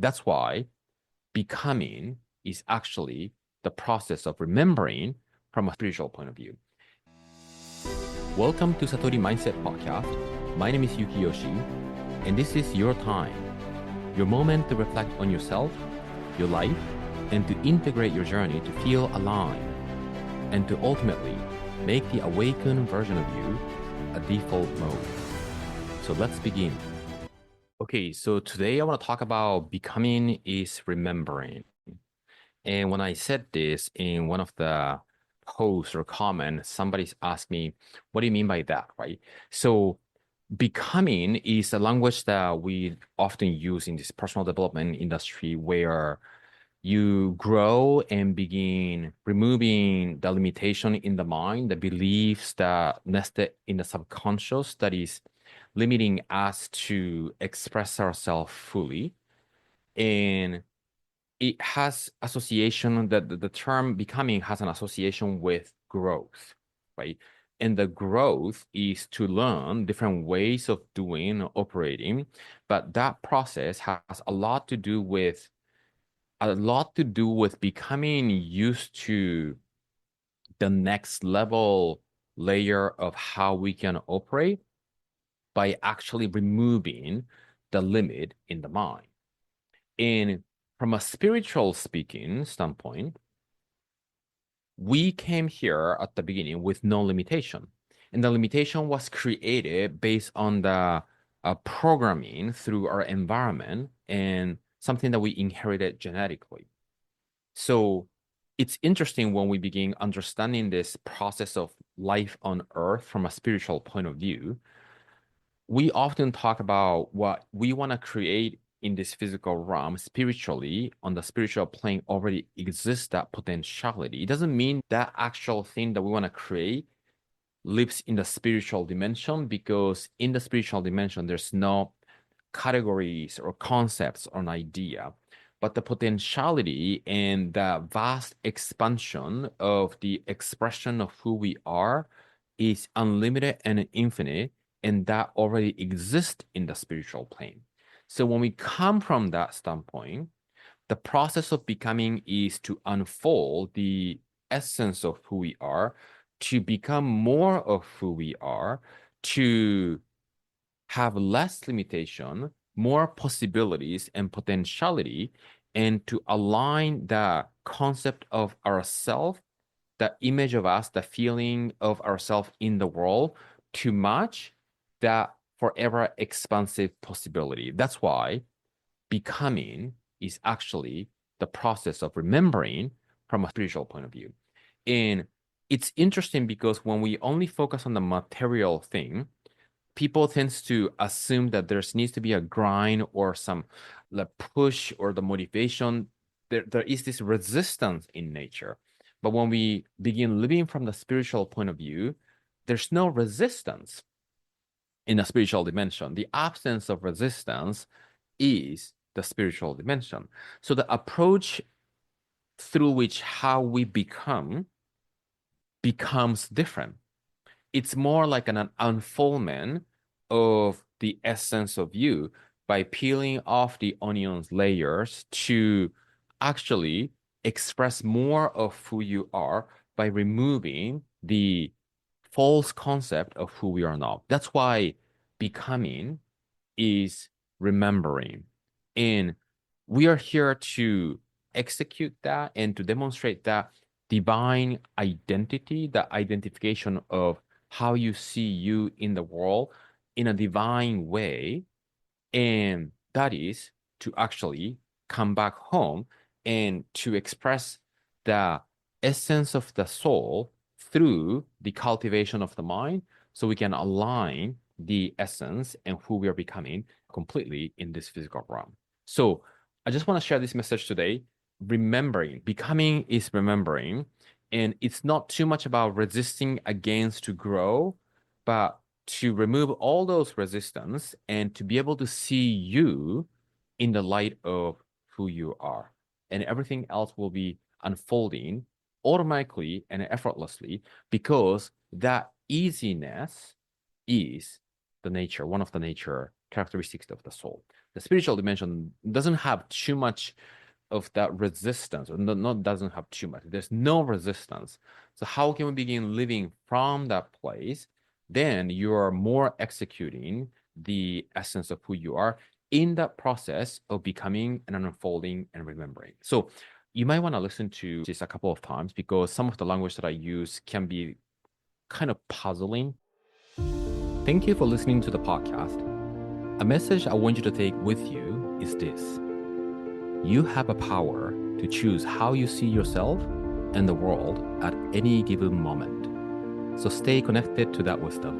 That's why becoming is actually the process of remembering from a spiritual point of view. Welcome to Satori Mindset Podcast. My name is Yuki, and this is your time, your moment to reflect on yourself, your life, and to integrate your journey to feel aligned, and to ultimately make the awakened version of you a default mode. So let's begin. Okay, so today I want to talk about becoming is remembering. And when I said this in one of the posts or comments, somebody's asked me, what do you mean by that, right? So becoming is a language that we often use in this personal development industry where you grow and begin removing the limitation in the mind, the beliefs that nested in the subconscious that is limiting us to express ourselves fully. And it has association that the term becoming has an association with growth, right? And the growth is to learn different ways of doing, operating, but that process has a lot to do with becoming used to the next level layer of how we can operate by actually removing the limit in the mind. And from a spiritual speaking standpoint, we came here at the beginning with no limitation. And the limitation was created based on the programming through our environment and something that we inherited genetically. So it's interesting when we begin understanding this process of life on earth from a spiritual point of view. We often talk about what we want to create in this physical realm spiritually on the spiritual plane already exists that potentiality. It doesn't mean that actual thing that we want to create lives in the spiritual dimension, because in the spiritual dimension, there's no categories or concepts or an idea, but the potentiality and the vast expansion of the expression of who we are is unlimited and infinite, and that already exists in the spiritual plane. So when we come from that standpoint, the process of becoming is to unfold the essence of who we are, to become more of who we are, to have less limitation, more possibilities and potentiality, and to align the concept of ourself, the image of us, the feeling of ourself in the world to match that forever expansive possibility. That's why becoming is actually the process of remembering from a spiritual point of view. And it's interesting because when we only focus on the material thing, people tends to assume that there needs to be a grind or some push or the motivation. There is this resistance in nature. But when we begin living from the spiritual point of view, there's no resistance in the spiritual dimension. The absence of resistance is the spiritual dimension. So the approach through which how we becomes different. It's more like an unfoldment of the essence of you by peeling off the onion's layers to actually express more of who you are by removing the false concept of who we are not. That's why becoming is remembering. And we are here to execute that and to demonstrate that divine identity, the identification of how you see you in the world in a divine way. And that is to actually come back home and to express the essence of the soul through the cultivation of the mind, so we can align the essence and who we are becoming completely in this physical realm. So I just want to share this message today. Remembering, becoming is remembering. And it's not too much about resisting against to grow, but to remove all those resistance and to be able to see you in the light of who you are. And everything else will be unfolding automatically and effortlessly, because that easiness is the nature, one of the nature characteristics of the soul. The spiritual dimension doesn't have too much of that resistance, or not doesn't have too much. There's no resistance. So how can we begin living from that place? Then you are more executing the essence of who you are in that process of becoming and unfolding and remembering. So you might want to listen to this a couple of times, because some of the language that I use can be kind of puzzling. Thank you for listening to the podcast. A message I want you to take with you is this: you have a power to choose how you see yourself and the world at any given moment. So stay connected to that wisdom.